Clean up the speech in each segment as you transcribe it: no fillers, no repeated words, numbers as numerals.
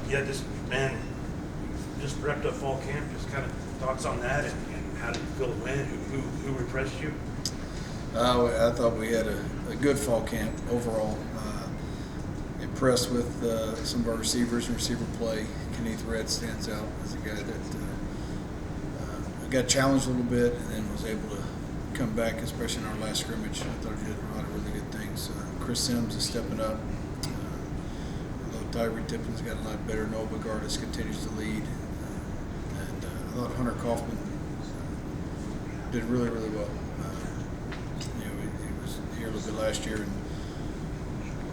Yeah, just wrapped up fall camp. Just kind of thoughts on that and how did you feel to win? Who impressed you? I thought we had a good fall camp overall. Impressed with some of our receivers and receiver play. Kenneth Red stands out as a guy that got challenged a little bit and then was able to come back, especially in our last scrimmage. I thought he did a lot of really good things. Chris Sims is stepping up. Although Tyree Tippins got a lot better. Noah Bogardus continues to lead. And I thought Hunter Kaufman did really, really well. He was here a little bit last year and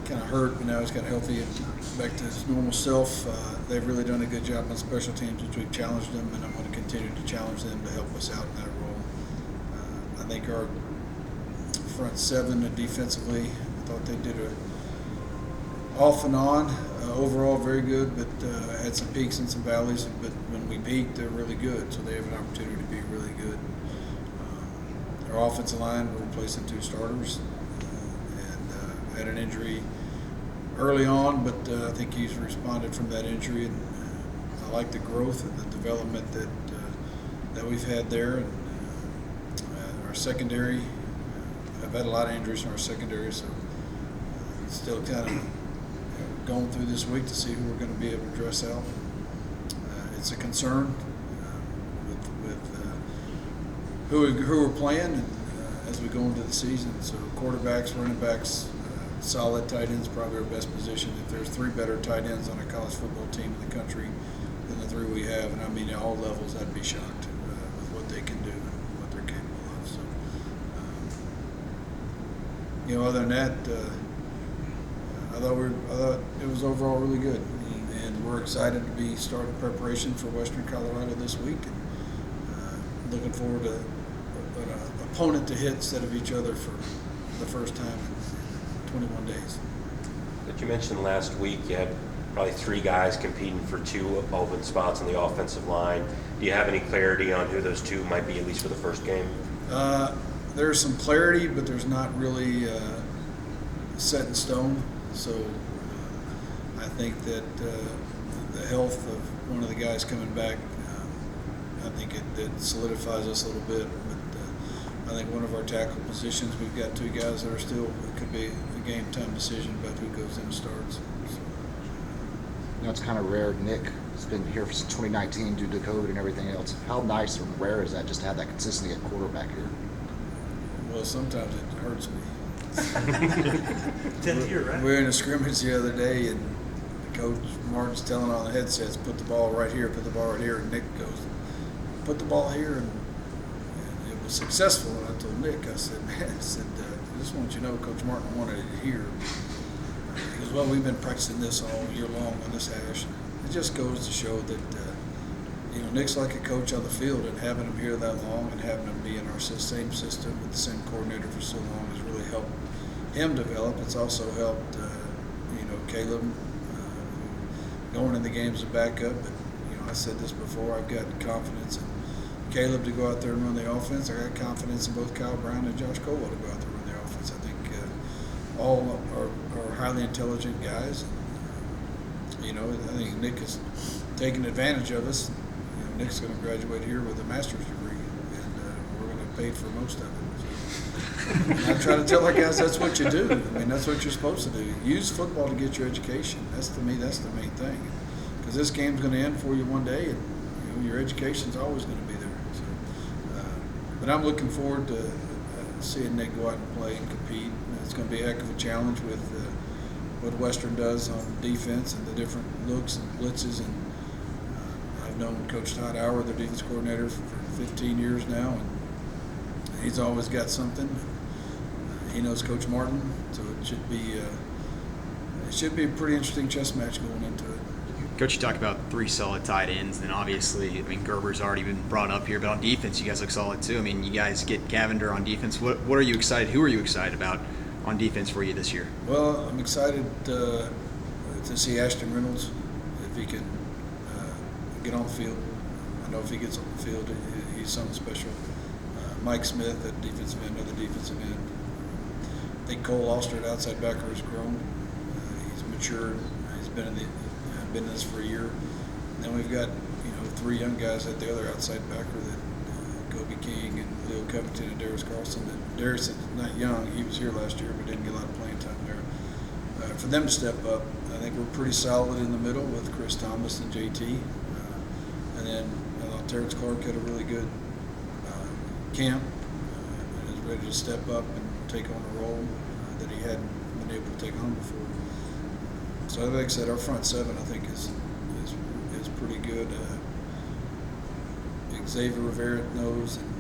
kind of hurt, but now he's got healthy and back to his normal self. They've really done a good job on special teams, which we've challenged them, and I'm going to continue to challenge them to help us out in that role. I think our front seven defensively, I thought they did off and on. Overall, very good, but had some peaks and some valleys. But when we peak, they're really good, so they have an opportunity to be really good. Our offensive line, we're replacing 2 starters, and had an injury early on, but I think he's responded from that injury, and I like the growth and the development that we've had there. And our secondary, I've had a lot of injuries in our secondary, so still kind of going through this week to see who we're going to be able to dress out. It's a concern with who we're playing and, as we go into the season. So quarterbacks, running backs, solid tight ends, probably our best position. If there's 3 better tight ends on a college football team in the country than the 3 we have, and I mean at all levels, I'd be shocked with what they can do and what they're capable of. So, other than that, I thought it was overall really good, and we're excited to be starting preparation for Western Colorado this week, and looking forward to an opponent to hit instead of each other for the first time in 21 days. But you mentioned last week you had probably 3 guys competing for 2 open spots on the offensive line. Do you have any clarity on who those 2 might be, at least for the first game? There's some clarity, but there's not really set in stone. So I think that the health of one of the guys coming back, I think it solidifies us a little bit. But I think one of our tackle positions, we've got 2 guys that are still, it could be a game time decision about who goes in and starts. So, it's kind of rare. Nick has been here since 2019 due to COVID and everything else. How nice and rare is that just to have that consistency at quarterback here? well, sometimes it hurts me. 10th year, right? We were in a scrimmage the other day, and Coach Martin's telling on the headsets, put the ball right here, put the ball right here, and Nick goes, put the ball here, and it was successful. And I told Nick, I said, man, I just want you to know Coach Martin wanted it here. He goes, well, we've been practicing this all year long on this hash. It just goes to show that, Nick's like a coach on the field, and having him here that long and having him be in our same system with the same coordinator for so long has really helped him develop. It's also helped, Caleb going in the game as a backup. But, I said this before, I've got confidence in Caleb to go out there and run the offense. I got confidence in both Kyle Brown and Josh Colwell to go out there and run the offense. I think all are highly intelligent guys. And, I think Nick has taken advantage of us. Nick's going to graduate here with a master's degree, and we're going to pay for most of it. So, I try to tell our guys that's what you do. I mean, that's what you're supposed to do. Use football to get your education. That's the main thing. Because this game's going to end for you one day, and your education's always going to be there. So, but I'm looking forward to seeing Nick go out and play and compete. It's going to be a heck of a challenge with what Western does on defense and the different looks and blitzes. And I've known Coach Todd Hour, their defense coordinator, for 15 years now, and he's always got something. He knows Coach Martin, so it should be a pretty interesting chess match going into it. Coach, you talked about 3 solid tight ends, and obviously, Gerber's already been brought up here, but on defense, you guys look solid too. You guys get Cavender on defense. What are you excited? Who are you excited about on defense for you this year? Well, I'm excited to see Ashton Reynolds, if he can get on the field. I know if he gets on the field, he's something special. Mike Smith at defensive end, another defensive end. I think Cole Oster at outside backer has grown. He's matured. He's been in the been in this for a year. And then we've got, you know, 3 young guys at the other outside backer that Kobe King and Leo Covington and Darius Carlson. And Darius is not young. He was here last year but didn't get a lot of playing time there. For them to step up, I think we're pretty solid in the middle with Chris Thomas and JT. And then Terrence Clark had a really good camp and is ready to step up and take on a role that he hadn't been able to take on before. So like I said, our front 7 I think is pretty good. Xavier Rivera knows, and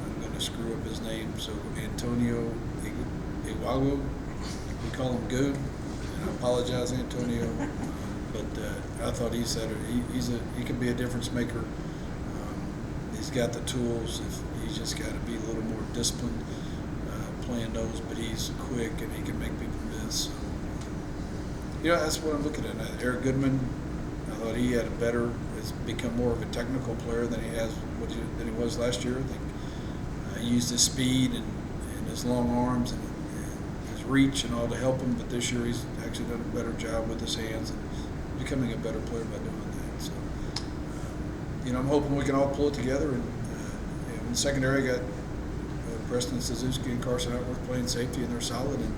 I'm going to screw up his name, so Antonio Iwago, we call him Good, and I apologize, Antonio, but I thought he can be a difference maker. He's got the tools. He's just got to be a little more disciplined playing those, but he's quick and he can make people miss. So, you know, that's what I'm looking at. Eric Goodman, I thought he has become more of a technical player than he was last year. I think he used his speed and his long arms and his reach and all to help him, but this year he's actually done a better job with his hands and becoming a better player by doing that. So, you know, I'm hoping we can all pull it together. And in the secondary, I got Preston Suzuki and Carson Outworth playing safety, and they're solid. And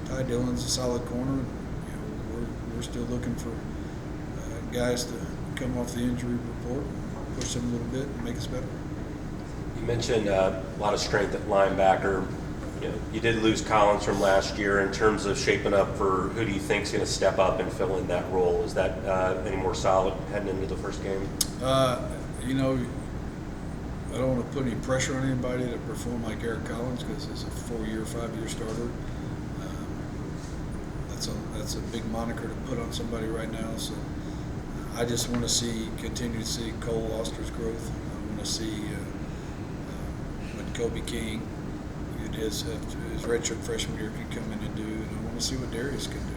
Ty Dillon's a solid corner. And, you know, we're still looking for guys to come off the injury report and push them a little bit and make us better. You mentioned a lot of strength at linebacker. You know, you did lose Collins from last year. In terms of shaping up for who do you think is going to step up and fill in that role? Is that any more solid heading into the first game? You know, I don't want to put any pressure on anybody to perform like Eric Collins because he's a 4-year, 5-year starter. That's a big moniker to put on somebody right now. So I just want to continue to see Cole Oster's growth. I want to see what Kobe King, who did his redshirt freshman year, can come in and do, and I want to see what Darius can do.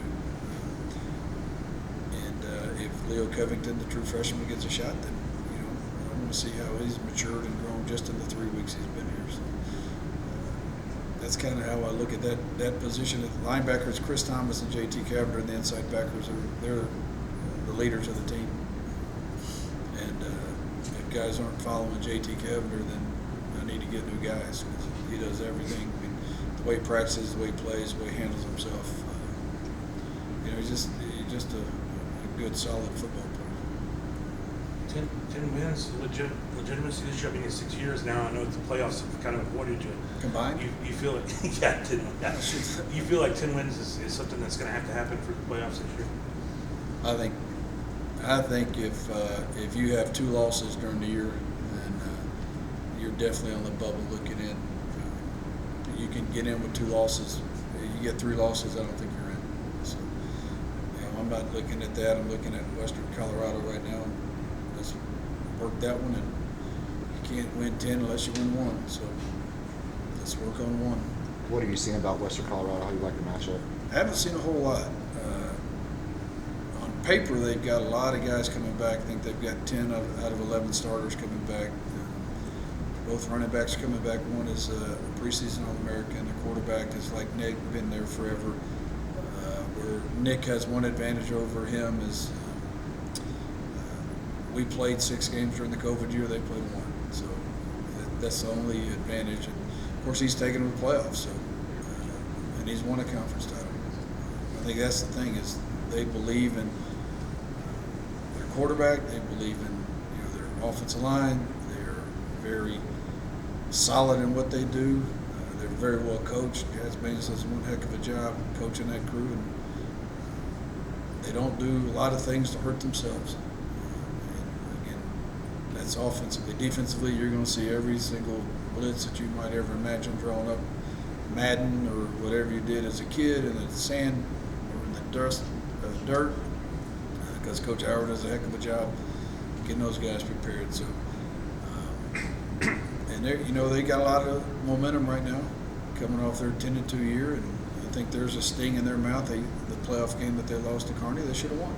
And if Leo Covington, the true freshman, gets a shot, then you know I want to see how he's matured and grown just in the 3 weeks he's been here. So that's kind of how I look at that position. At linebackers, Chris Thomas and JT Cavender, and the inside backers they're the leaders of the team. And if guys aren't following JT Cavender, then I need to get new guys because he does everything. I mean, the way he practices, the way he plays, the way he handles himself. You know, he's just a good, solid football player. 10 wins, legitimacy this year. I mean, in 6 years now. I know the playoffs have kind of avoided you. Combined? You feel it? Yeah, 10 wins. Yeah. You feel like 10 wins is something that's going to have to happen for the playoffs this year? I think if you have 2 losses during the year, then you're definitely on the bubble looking in. You can get in with 2 losses. You get 3 losses, I don't think you're in. So, you know, I'm not looking at that. I'm looking at Western Colorado right now. Let's work that one, and you can't win 10 unless you win 1. So let's work on 1. What have you seen about Western Colorado? How do you like the matchup? I haven't seen a whole lot. On paper, they've got a lot of guys coming back. I think they've got 10 out of 11 starters coming back. Both running backs are coming back. One is a preseason All-American. The quarterback is like Nick, been there forever. Where Nick has one advantage over him is we played 6 games during the COVID year. They played 1. So that's the only advantage. And of course, he's taken them to the playoffs. So, and he's won a conference title. I think that's the thing is they believe in their quarterback. They believe in their offensive line. They're very solid in what they do. They're very well coached. Gaz Baines does one heck of a job coaching that crew, and they don't do a lot of things to hurt themselves. And again, that's offensively. Defensively, you're going to see every single blitz that you might ever imagine drawn up. Madden or whatever you did as a kid in the sand or in the dirt, because Coach Howard does a heck of a job getting those guys prepared. So, and they got a lot of momentum right now, coming off their 10-2 year, and I think there's a sting in their mouth. The playoff game that they lost to Kearney, they should have won.